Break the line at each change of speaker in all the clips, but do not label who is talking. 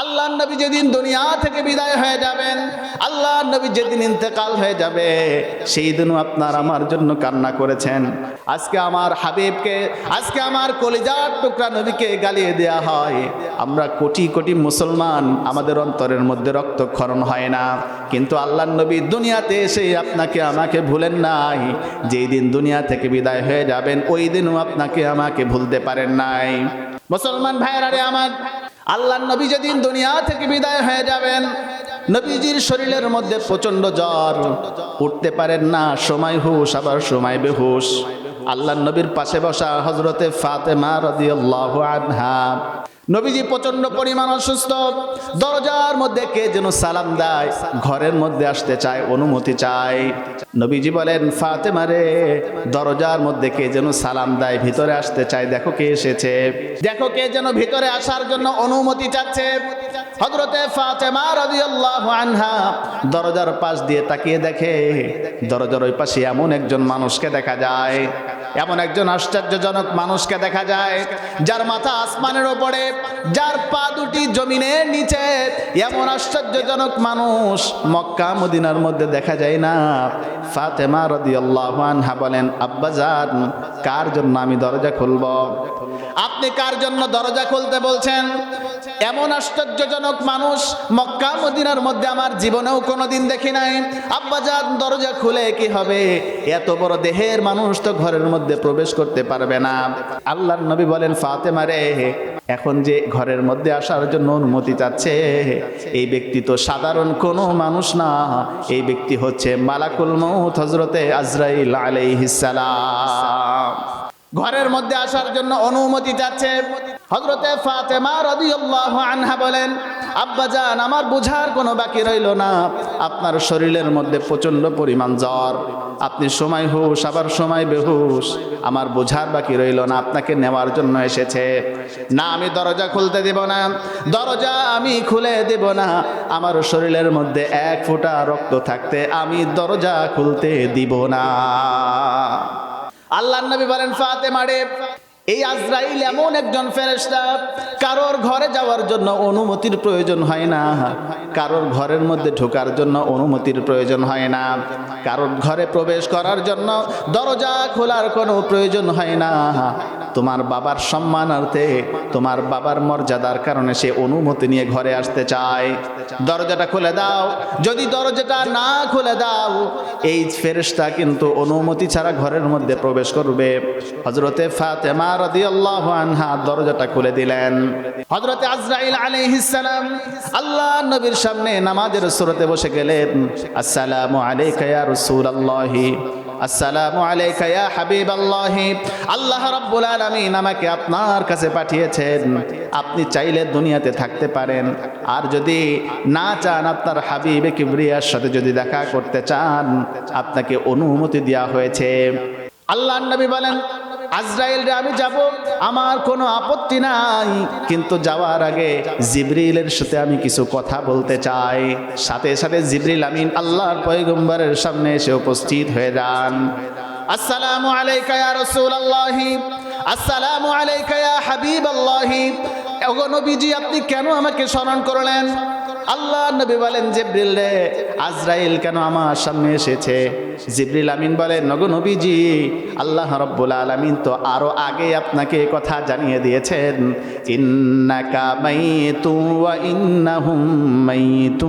আল্লাহ নবী যেদিন দুনিয়া থেকে বিদায় হয়ে যাবেন, আল্লাহ নবী যেদিন ইন্তেকাল হয়ে যাবে, সেই দিনও আপনার আমার জন্য কান্না করেছেন। আজকে আমার হাবিবকে, আজকে আমার কলিজার টুকরা নবীকে গালিয়ে দেয়া হয়। আমরা কোটি কোটি মুসলমান, আমাদের অন্তরের মধ্যে রক্তক্ষরণ হয় না, কিন্তু আল্লাহ নবী দুনিয়াতে এসে আপনাকে আমাকে ভুলেন নাই। যেই দিন দুনিয়া থেকে বিদায় হয়ে যাবেন, ওই দিনও আপনাকে আমাকে ভুলতে পারেন নাই। মুসলমান ভাইয়েরা রে আমার, আল্লাহ নবী যেদিন দুনিয়া থেকে বিদায় হয়ে যাবেন, নবীজির শরীরের মধ্যে প্রচন্ড জ্বর, উঠতে পারেন না, সময় হুশ আবার সময় বেহুশ। আল্লাহ নবীর পাশে বসা হযরতে ফাতেমা রাদিয়াল্লাহু আনহা, নবীজি প্রচন্ড পরিমাণ অসুস্থ। দরজার মধ্যে কে যেন সালাম দেয়, ঘরের মধ্যে আসতে চায়, অনুমতি চায়। নবীজি বলেন, ফাতেমা রে, দরজার মধ্যে কে যেন সালাম দেয়, ভিতরে আসতে চায়, দেখো কে এসেছে, দেখো কে যেন ভিতরে আসার জন্য অনুমতি চাচ্ছে। হযরতে ফাতেমা রাদিয়াল্লাহু আনহা দরজার পাশ দিয়ে তাকিয়ে দেখে, দরজার ওই পাশে এমন একজন মানুষকে দেখা যায়, এমন একজন আশ্চর্যজনক মানুষকে দেখা যায়, যার মাথা আসমানের ওপরে, যার পা দুটি জমিনের নিচে। এমন আশ্চর্যজনক মানুষ মক্কা মদিনার মধ্যে দেখা যায় না। ফাতেমা রাদিয়াল্লাহু আনহা বলেন, আব্বাজান, কার জন্য আমি দরজা খুলব? আপনি কার জন্য দরজা খুলতে বলছেন? এমন আশ্চর্যজনক মানুষ মক্কা মদিনার মধ্যে আমার জীবনেও কোনোদিন দেখি নাই। আব্বাজান, দরজা খুলে কি হবে? এত বড় দেহের মানুষ তো ঘরের মধ্যে প্রবেশ করতে পারবে না। আল্লাহর নবী বলেন, ফাতেমা রে, এখন যে ঘরের মধ্যে আসার জন্য অনুমতি চাচ্ছে, এই ব্যক্তি তো সাধারণ কোনো মানুষ না, এই ব্যক্তি হচ্ছে মালাকুল মউত হযরতে আজরাইল আলাইহিস সালাম। ঘরের মধ্যে আসার জন্য অনুমতি চাচ্ছে। হযরতে ফাতেমা রাদিয়াল্লাহু আনহা বলেন, আব্বাজান, আমার বোঝার কোনো বাকি রইল না, আপনার শরীরের মধ্যে প্রচন্ড পরিমাণ জ্বর, আপনি সময় হুশ আবার সময় বেহুশ, আমার বোঝার বাকি রইল না, আপনাকে নেওয়ার জন্য এসেছে। না, আমি দরজা খুলতে দেব না, দরজা আমি খুলে দেব না, আমার শরীরের মধ্যে এক ফোঁটা রক্ত থাকতে আমি দরজা খুলতে দিব না। আল্লাহর নবী বলেন, ফাতেমা রে, এই আজরাইল এমন একজন ফেরেশতা, কারোর ঘরে যাওয়ার জন্য অনুমতির প্রয়োজন হয় না, কারোর ঘরের মধ্যে ঢোকার জন্য অনুমতির প্রয়োজন হয় না, কারোর ঘরে প্রবেশ করার জন্য দরজা খোলার কোনো প্রয়োজন হয় না। তোমার বাবার সম্মানার্থে, তোমার বাবার মর্যাদার কারণে সে অনুমতি নিয়ে ঘরে আসতে চায়। দরজাটা খুলে দাও। যদি দরজাটা না খুলে দাও, এই ফেরেশতা কিন্তু অনুমতি ছাড়া ঘরের মধ্যে প্রবেশ করবে। হযরতে ফাতেমা রাদিয়াল্লাহু আনহা দরজাটা খুলে দিলেন। হযরতে আজরাইল আলাইহিস সালাম আল্লাহ নবীর সামনে নামাজের সুরতে বসে গেলেন। আসসালামু আলাইকা ইয়া রাসূলুল্লাহি, আসসালামু আলাইকা ইয়া হাবিবাল্লাহি। আল্লাহ রাব্বুল আলামিন আমাকে আপনার কাছে পাঠিয়েছেন। আপনি চাইলে দুনিয়াতে থাকতে পারেন, আর যদি না চান, আপনার হাবিবে কিবরিয়ার সাথে যদি দেখা করতে চান, আপনাকে অনুমতি দেওয়া হয়েছে। আল্লাহর নবী বলেন, আজরাইল রে, আমি যাব, আমার কোনো আপত্তি নাই, কিন্তু যাওয়ার আগে জিবরিলের সাথে আমি কিছু কথা বলতে চাই। সাথে সাথে জিবরিল আমিন আল্লাহর পয়গম্বরের সামনে এসে উপস্থিত হয়ে যান। আসসালামু আলাইকা ইয়া রাসূলুল্লাহি, আসসালামু আলাইকা ইয়া হাবিবাল্লাহি। ওগো নবীজি, আপনি কেন আমাকে স্মরণ করলেন? আল্লাহ নবী বলেন, জিবরিল রে, আজরাইল কেন আমার সামনে এসেছে? জিবরিল আমিন বলেন, ওগো নবীজি, আল্লাহ রাব্বুল আলামিন তো আরো আগে আপনাকে কথা জানিয়ে দিয়েছেন, ইন্নাকা মাইতুন ওয়া ইন্নাহুম মাইতুন।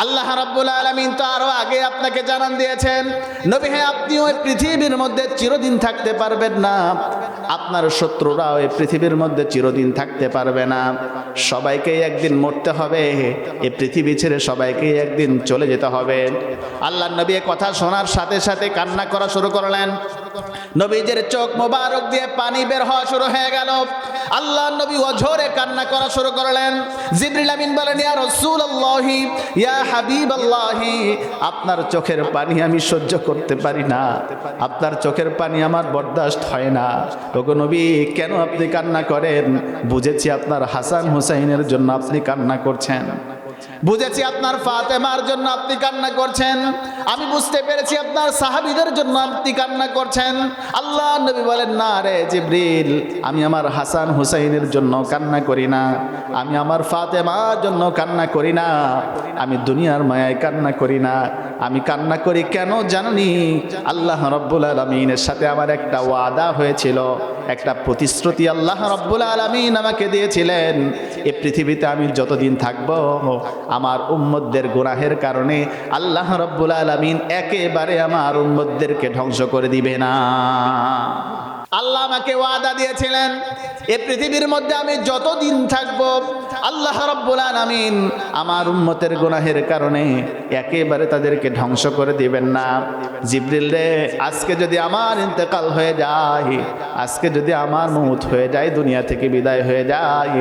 আল্লাহ রাব্বুল আলামিন তো আরো আগে আপনাকে জানান দিয়েছেন, নবী হে, আপনি ওই পৃথিবীর মধ্যে চিরদিন থাকতে পারবেন না, আপনার শত্রুরা ওই পৃথিবীর মধ্যে চিরদিন থাকতে পারবে না, সবাইকে একদিন মরতে হবে, এই পৃথিবী ছেড়ে সবাইকে একদিন চলে যেতে হবে। আল্লাহ নবী কথা শোনার সাথে সাথে কান্না করা শুরু করলেন। নবীজির চোখ মোবারক দিয়ে পানি বের হওয়া শুরু হয়ে গেল। আল্লাহ নবী অঝরে কান্না করা শুরু করলেন। জিবরিল আমিন বলেন, ইয়া রাসূলুল্লাহি, ইয়া হাবিবাল্লাহি, আপনার চোখের পানি আমি সহ্য করতে পারি না, আপনার চোখের পানি আমার বরদাস্ত হয় না। ওগো নবী, কেন আপনি কান্না করেন? বুঝেছি আপনার হাসান হুসাইনের জন্য আপনি কান্না করছেন। বুঝেছি আপনার ফাতেমার জন্য আপনি কান্না করছেন, আমি বুঝতে পেরেছি আপনার সাহাবীদের জন্য আপনি কান্না করছেন। আল্লাহ নবী বলেন, না রে জিবরিল, আমি আমার হাসান হুসাইনের জন্য কান্না করি না, আমি আমার ফাতেমার জন্য কান্না করি না, আমি দুনিয়ার মায়ায় কান্না করি না, আমি কান্না করি কেন জানি? আল্লাহ রাব্বুল আলামিনের সাথে আমার একটা ওয়াদা হয়েছিল, একটা প্রতিশ্রুতি আল্লাহ রাব্বুল আলামিন আমাকে দিয়েছিলেন, এই পৃথিবীতে আমি যতদিন থাকব আমার উম্মতদের গুনাহের কারণে আল্লাহ রাব্বুল আলামিন একেবারে আমার উম্মতদেরকে ধ্বংস করে দিবে না। আল্লাহ আমাকে ওয়াদা দিয়েছিলেন, এই পৃথিবীর মধ্যে আমি যতদিন থাকব আল্লাহ রাব্বুল আলামিন আমার উম্মতের গুনাহের কারণে একেবারে তাদেরকে ধ্বংস করে দিবেন না। জিবরিল রে, আজকে যদি আমার ইন্তেকাল হয়ে যায়, আজকে যদি আমার মউত হয়ে যায়, দুনিয়া থেকে বিদায় হয়ে যায়,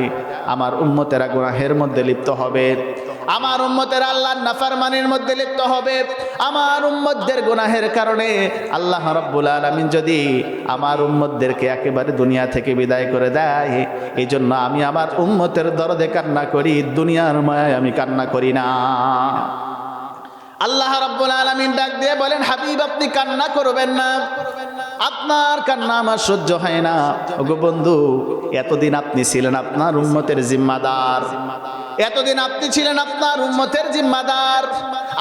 আমার উম্মতেরা গুনাহের মধ্যে লিপ্ত হবে, আমার উম্মতের আল্লাহর নাফরমানির মধ্যে লিপ্ত হবে, আমার উম্মতদের গুনাহের কারণে আল্লাহ রাব্বুল আলামিন যদি আমার উম্মতদেরকে একেবারে দুনিয়া থেকে বিদায় করে দেয়, এই জন্য আমি আমার উম্মতের দরদে কান্না করি, দুনিয়ার মায়ায় আমি কান্না করি না। আল্লাহ রাব্বুল আলামিন ডাক দিয়ে বলেন, হাবিব আপনি কান্না করবেন না, আপনার কান্না আমার সহ্য হয় না। ওগো বন্ধু, এতদিন আপনি ছিলেন আপনার উম্মতের জিম্মাদার, এতদিন আপনি ছিলেন আপনার উম্মতের জিম্মাদার,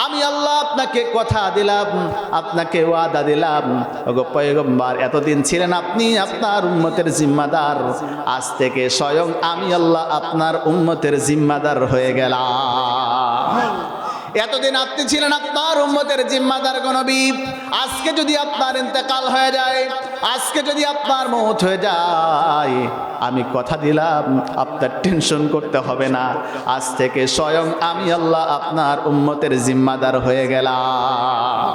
আমি আল্লাহ আপনাকে কথা দিলাম, আপনাকে ওয়াদা দিলাম, ওগো পয়গম্বর এতদিন ছিলেন আপনি আপনার উম্মতের জিম্মাদার, আজ থেকে স্বয়ং আমি আল্লাহ আপনার উম্মতের জিম্মাদার হয়ে গেলাম। এতদিন আপনি ছিলেন আপনার উম্মতের জিম্মাদার গো নবী, আজকে যদি আপনার ইন্তেকাল হয়ে যায়, আজকে যদি আপনার মওত হয়ে যায়, আমি কথা দিলাম আপনার টেনশন করতে হবে না, আজ থেকে স্বয়ং আমি আল্লাহ আপনার উম্মতের জিম্মাদার হয়ে গেলাম।